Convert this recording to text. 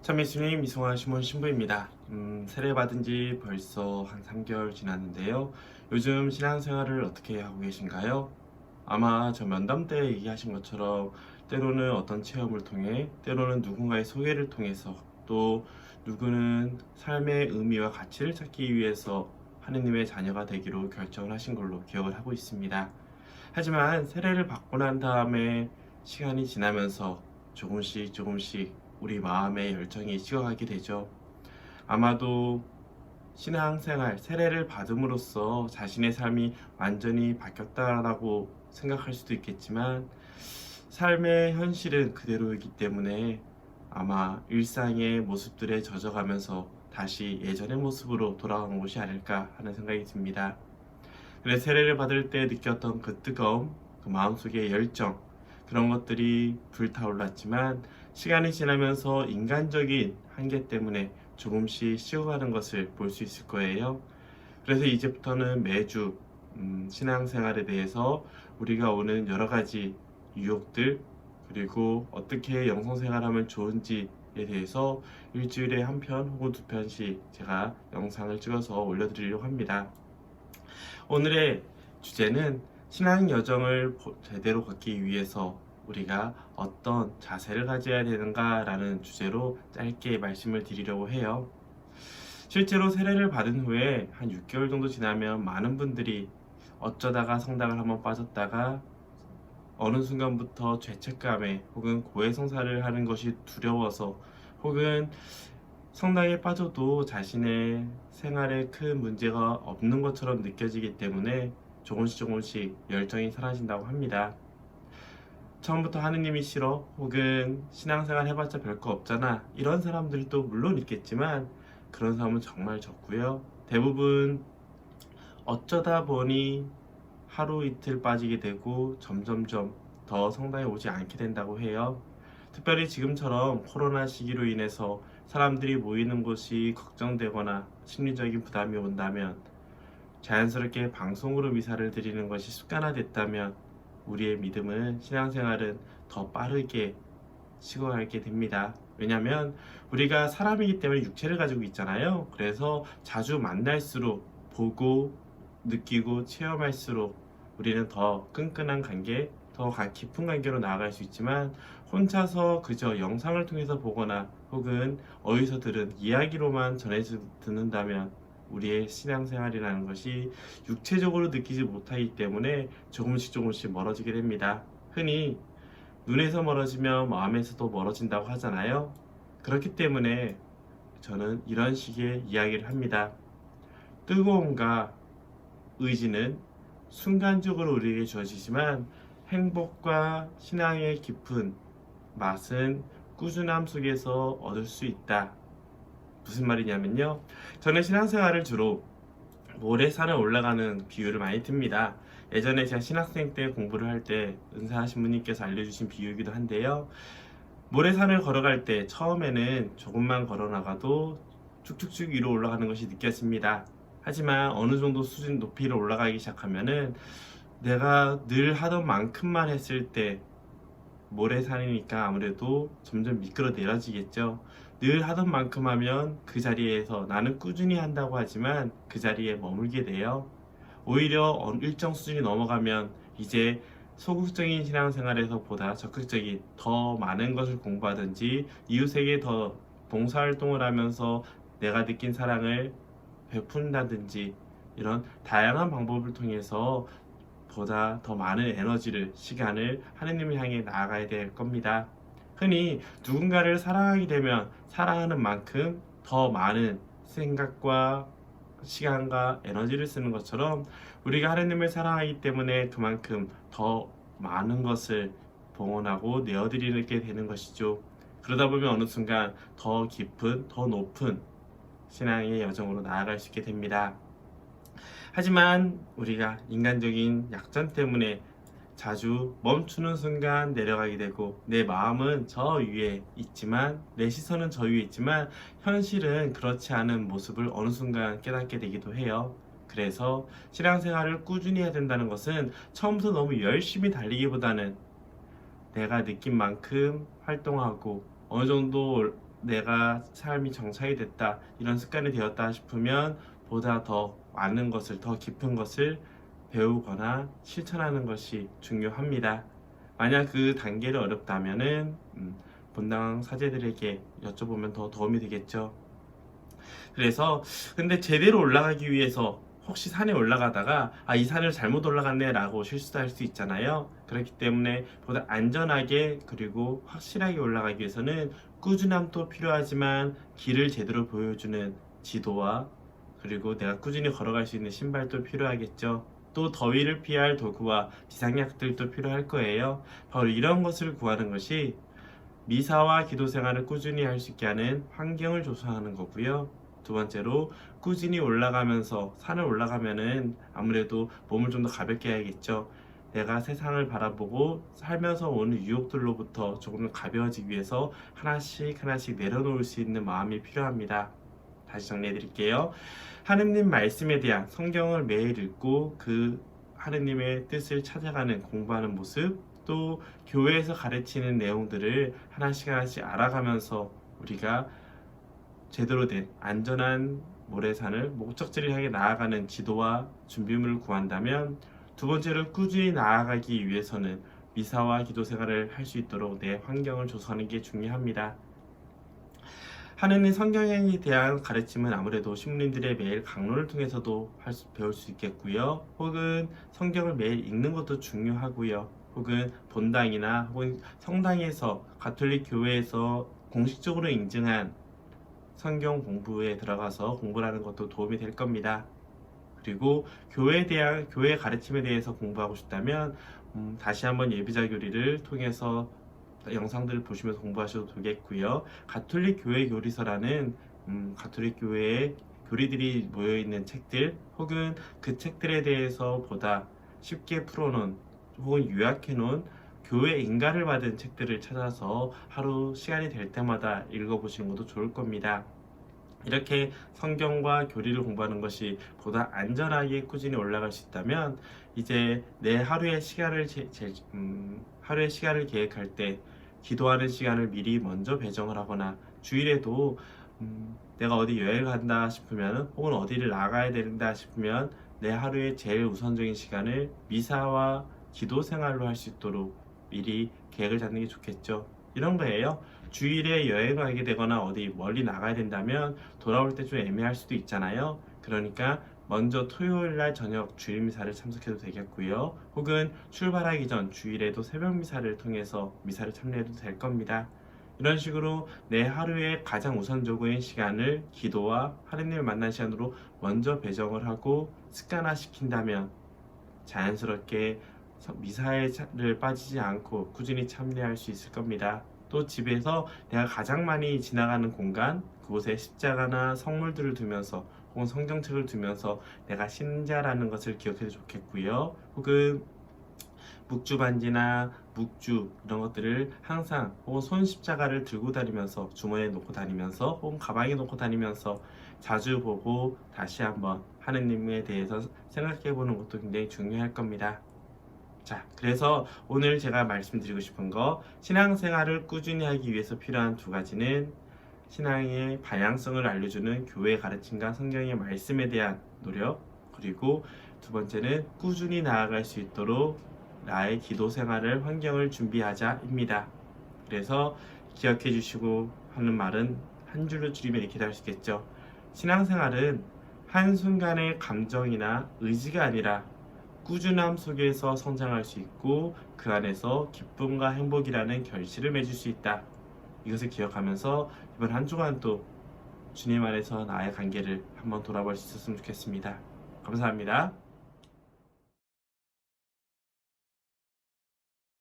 참미수님 이승화 시몬 신부입니다. 세례받은 지 벌써 한 3개월 지났는데요. 요즘 신앙생활을 어떻게 하고 계신가요? 아마 저 면담 때 얘기하신 것처럼 때로는 어떤 체험을 통해, 때로는 누군가의 소개를 통해서, 또 누구는 삶의 의미와 가치를 찾기 위해서 하느님의 자녀가 되기로 결정을 하신 걸로 기억을 하고 있습니다. 하지만 세례를 받고 난 다음에 시간이 지나면서 조금씩 우리 마음의 열정이 식어가게 되죠. 아마도 신앙생활, 세례를 받음으로써 자신의 삶이 완전히 바뀌었다라고 생각할 수도 있겠지만 삶의 현실은 그대로이기 때문에 아마 일상의 모습들에 젖어가면서 다시 예전의 모습으로 돌아간 것이 아닐까 하는 생각이 듭니다. 그래서 세례를 받을 때 느꼈던 그 뜨거움, 그 마음속의 열정, 그런 것들이 불타올랐지만 시간이 지나면서 인간적인 한계 때문에 조금씩 식어가는 것을 볼 수 있을 거예요. 그래서 이제부터는 매주 신앙생활에 대해서 우리가 오는 여러 가지 유혹들, 그리고 어떻게 영성생활하면 좋은지에 대해서 일주일에 한 편 혹은 두 편씩 제가 영상을 찍어서 올려드리려고 합니다. 오늘의 주제는 신앙 여정을 제대로 걷기 위해서 우리가 어떤 자세를 가져야 되는가라는 주제로 짧게 말씀을 드리려고 해요. 실제로 세례를 받은 후에 한 6개월 정도 지나면 많은 분들이 어쩌다가 성당을 한번 빠졌다가 어느 순간부터 죄책감에 혹은 고해성사를 하는 것이 두려워서 혹은 성당에 빠져도 자신의 생활에 큰 문제가 없는 것처럼 느껴지기 때문에 조금씩 열정이 사라진다고 합니다. 처음부터 하느님이 싫어 혹은 신앙생활 해봤자 별거 없잖아 이런 사람들도 물론 있겠지만 그런 사람은 정말 적고요. 대부분 어쩌다 보니 하루 이틀 빠지게 되고 점점점 더 성당에 오지 않게 된다고 해요. 특별히 지금처럼 코로나 시기로 인해서 사람들이 모이는 곳이 걱정되거나 심리적인 부담이 온다면 자연스럽게 방송으로 미사를 드리는 것이 습관화됐다면 우리의 믿음은 신앙생활은 더 빠르게 식어가게 됩니다. 왜냐하면 우리가 사람이기 때문에 육체를 가지고 있잖아요. 그래서 자주 만날수록 보고 느끼고 체험할수록 우리는 더 끈끈한 관계, 더 깊은 관계로 나아갈 수 있지만 혼자서 그저 영상을 통해서 보거나 혹은 어디서 들은 이야기로만 전해져 듣는다면 우리의 신앙생활이라는 것이 육체적으로 느끼지 못하기 때문에 조금씩 멀어지게 됩니다. 흔히 눈에서 멀어지면 마음에서도 멀어진다고 하잖아요. 그렇기 때문에 저는 이런 식의 이야기를 합니다. 뜨거움과 의지는 순간적으로 우리에게 주어지지만 행복과 신앙의 깊은 맛은 꾸준함 속에서 얻을 수 있다. 무슨 말이냐면요. 저는 신앙생활을 주로 모래산을 올라가는 비유를 많이 듭니다. 예전에 제가 신학생 때 공부를 할 때 은사하신 분님께서 알려주신 비유이기도 한데요. 모래산을 걸어갈 때 처음에는 조금만 걸어 나가도 쭉쭉쭉 위로 올라가는 것이 느껴집니다. 하지만 어느 정도 수준 높이를 올라가기 시작하면은 내가 늘 하던 만큼만 했을 때 모래산이니까 아무래도 점점 미끄러 내려지겠죠. 늘 하던 만큼 하면 그 자리에서 나는 꾸준히 한다고 하지만 그 자리에 머물게 돼요. 오히려 일정 수준이 넘어가면 이제 소극적인 신앙생활에서 보다 적극적인 더 많은 것을 공부하든지 이웃에게 더 봉사활동을 하면서 내가 느낀 사랑을 베푼다든지 이런 다양한 방법을 통해서 보다 더 많은 에너지를, 시간을 하느님을 향해 나아가야 될 겁니다. 흔히 누군가를 사랑하게 되면 사랑하는 만큼 더 많은 생각과 시간과 에너지를 쓰는 것처럼 우리가 하느님을 사랑하기 때문에 그만큼 더 많은 것을 봉헌하고 내어드리게 되는 것이죠. 그러다 보면 어느 순간 더 깊은, 더 높은 신앙의 여정으로 나아갈 수 있게 됩니다. 하지만 우리가 인간적인 약점 때문에 자주 멈추는 순간 내려가게 되고 내 마음은 저 위에 있지만 내 시선은 저 위에 있지만 현실은 그렇지 않은 모습을 어느 순간 깨닫게 되기도 해요. 그래서 신앙생활을 꾸준히 해야 된다는 것은 처음부터 너무 열심히 달리기보다는 내가 느낀 만큼 활동하고 어느 정도 내가 삶이 정착이 됐다, 이런 습관이 되었다 싶으면 보다 더 많은 것을, 더 깊은 것을 배우거나 실천하는 것이 중요합니다. 만약 그 단계를 어렵다면은 본당 사제들에게 여쭤보면 더 도움이 되겠죠. 그래서 근데 제대로 올라가기 위해서 혹시 산에 올라가다가 이 산을 잘못 올라갔네 라고 실수할 수 있잖아요. 그렇기 때문에 보다 안전하게 그리고 확실하게 올라가기 위해서는 꾸준함도 필요하지만 길을 제대로 보여주는 지도와 그리고 내가 꾸준히 걸어갈 수 있는 신발도 필요하겠죠. 또 더위를 피할 도구와 비상약들도 필요할 거예요. 바로 이런 것을 구하는 것이 미사와 기도 생활을 꾸준히 할 수 있게 하는 환경을 조성하는 거고요. 두 번째로 꾸준히 올라가면서 산을 올라가면은 아무래도 몸을 좀 더 가볍게 해야겠죠. 내가 세상을 바라보고 살면서 오는 유혹들로부터 조금 더 가벼워지기 위해서 하나씩 하나씩 내려놓을 수 있는 마음이 필요합니다. 다시 정리해 드릴게요. 하느님 말씀에 대한 성경을 매일 읽고 그 하느님의 뜻을 찾아가는 공부하는 모습, 또 교회에서 가르치는 내용들을 하나씩 하나씩 알아가면서 우리가 제대로 된 안전한 모래산을 목적지를 향해 나아가는 지도와 준비물을 구한다면, 두 번째로 꾸준히 나아가기 위해서는 미사와 기도 생활을 할 수 있도록 내 환경을 조성하는 게 중요합니다. 하느님 성경에 대한 가르침은 아무래도 신부님들의 매일 강론을 통해서도 배울 수 있겠고요. 혹은 성경을 매일 읽는 것도 중요하고요. 혹은 본당이나 혹은 성당에서 가톨릭 교회에서 공식적으로 인증한 성경 공부에 들어가서 공부를 하는 것도 도움이 될 겁니다. 그리고 교회 가르침에 대해서 공부하고 싶다면 다시 한번 예비자 교리를 통해서 영상들을 보시면서 공부하셔도 되겠고요. 가톨릭 교회 교리서라는 가톨릭 교회의 교리들이 모여있는 책들, 혹은 그 책들에 대해서 보다 쉽게 풀어놓은 혹은 요약해놓은 교회 인가를 받은 책들을 찾아서 하루 시간이 될 때마다 읽어보시는 것도 좋을 겁니다. 이렇게 성경과 교리를 공부하는 것이 보다 안전하게 꾸준히 올라갈 수 있다면, 이제 내 하루의 시간을 하루의 시간을 계획할 때 기도하는 시간을 미리 먼저 배정을 하거나, 주일에도 내가 어디 여행을 간다 싶으면 혹은 어디를 나가야 된다 싶으면 내 하루의 제일 우선적인 시간을 미사와 기도 생활로 할 수 있도록 미리 계획을 잡는 게 좋겠죠. 이런 거예요. 주일에 여행을 가게 되거나 어디 멀리 나가야 된다면 돌아올 때 좀 애매할 수도 있잖아요. 그러니까 먼저 토요일 날 저녁 주일 미사를 참석해도 되겠고요. 혹은 출발하기 전 주일에도 새벽 미사를 통해서 미사를 참여해도 될 겁니다. 이런 식으로 내 하루의 가장 우선적인 시간을 기도와 하느님을 만난 시간으로 먼저 배정을 하고 습관화시킨다면 자연스럽게 미사를 빠지지 않고 꾸준히 참여할 수 있을 겁니다. 또 집에서 내가 가장 많이 지나가는 공간, 그곳에 십자가나 성물들을 두면서 혹은 성경책을 두면서 내가 신자라는 것을 기억해도 좋겠고요. 혹은 묵주 반지나 묵주 이런 것들을 항상 혹은 손 십자가를 들고 다니면서 주머니에 놓고 다니면서 혹은 가방에 놓고 다니면서 자주 보고 다시 한번 하느님에 대해서 생각해 보는 것도 굉장히 중요할 겁니다. 자, 그래서 오늘 제가 말씀드리고 싶은 거, 신앙생활을 꾸준히 하기 위해서 필요한 두 가지는 신앙의 방향성을 알려주는 교회 가르침과 성경의 말씀에 대한 노력, 그리고 두 번째는 꾸준히 나아갈 수 있도록 나의 기도 생활을 환경을 준비하자입니다. 그래서 기억해 주시고 하는 말은 한 줄로 줄이면 이렇게 할 수 있겠죠. 신앙생활은 한순간의 감정이나 의지가 아니라 꾸준함 속에서 성장할 수 있고 그 안에서 기쁨과 행복이라는 결실을 맺을 수 있다. 이것을 기억하면서 이번 한 주간도 주님 안에서 나의 관계를 한번 돌아볼 수 있었으면 좋겠습니다. 감사합니다.